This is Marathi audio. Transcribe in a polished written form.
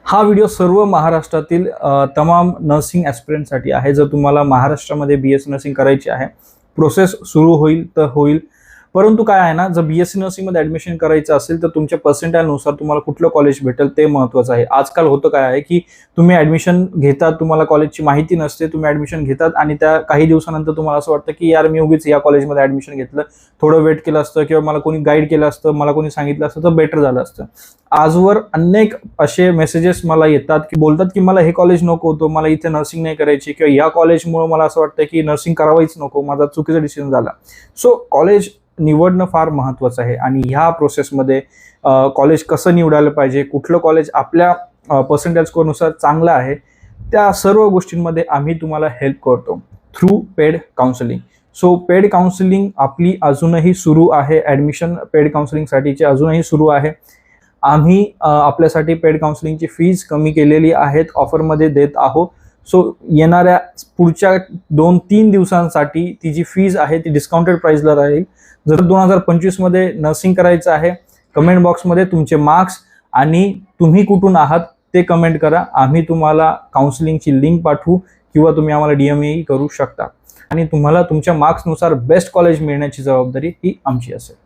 हा व्हिडिओ सर्व महाराष्ट्रातील तमाम नर्सिंग ॲस्पिरंटसाठी आहे. जर तुम्हाला महाराष्ट्रामध्ये BSc नर्सिंग करायची आहे, प्रोसेस सुरू होईल तर होईल. परंतु काय आहे ना, जर BSc नर्सिंगमध्ये ॲडमिशन करायचं असेल तर तुमच्या पर्सेंटाईलनुसार तुम्हाला कुठलं कॉलेज भेटेल ते महत्त्वाचं आहे. आजकाल होतं काय आहे की तुम्ही ॲडमिशन घेतात, तुम्हाला कॉलेजची माहिती नसते, तुम्ही ॲडमिशन घेतात आणि त्या काही दिवसानंतर तुम्हाला असं वाटतं की यार मी उगीच या कॉलेजमध्ये ॲडमिशन घेतलं, थोडं वेट केलं असतं किंवा मला कोणी गाईड केलं असतं, मला कोणी सांगितलं असतं तर बेटर झालं असतं. आजवर अनेक असे मेसेजेस मला येतात की बोलतात की मला हे कॉलेज नको होतं, मला इथे नर्सिंग नाही करायची किंवा या कॉलेजमुळे मला असं वाटतं की नर्सिंग करावायच नको, माझा चुकीचा डिसिजन झाला. सो कॉलेज निवडणं फार महत्त्वाचं आहे आणि ह्या प्रोसेसमध्ये कॉलेज कसं निवडायला पाहिजे, कुठलं कॉलेज आपल्या पर्सेंटेज स्कोअरनुसार चांगलं आहे, त्या सर्व गोष्टींमध्ये आम्ही तुम्हाला हेल्प करतो through paid counselling. So paid counselling आपली अजूनही सुरू आहे. ॲडमिशन पेड काउन्सिलिंगसाठीचे अजूनही सुरू आहे. आम्ही आपल्यासाठी पेड काउन्सिलिंगची फीज कमी केलेली आहेत, ऑफरमध्ये देत आहोत. सो येणाऱ्या पुढच्या 2-3 दिवसांसाठी ती जी फीज आहे ती डिस्काउंटेड प्राईसला राहील. जर 2025 मध्ये नर्सिंग करायचं आहे, कमेंट बॉक्समध्ये तुमचे मार्क्स आणि तुम्ही कुठून आहात ते कमेंट करा. आम्ही तुम्हाला काउन्सिलिंगची लिंक पाठवू किंवा तुम्ही आम्हाला DM करू शकता आणि तुम्हाला तुमच्या मार्क्सनुसार बेस्ट कॉलेज मिळण्याची जबाबदारी ही आमची असेल.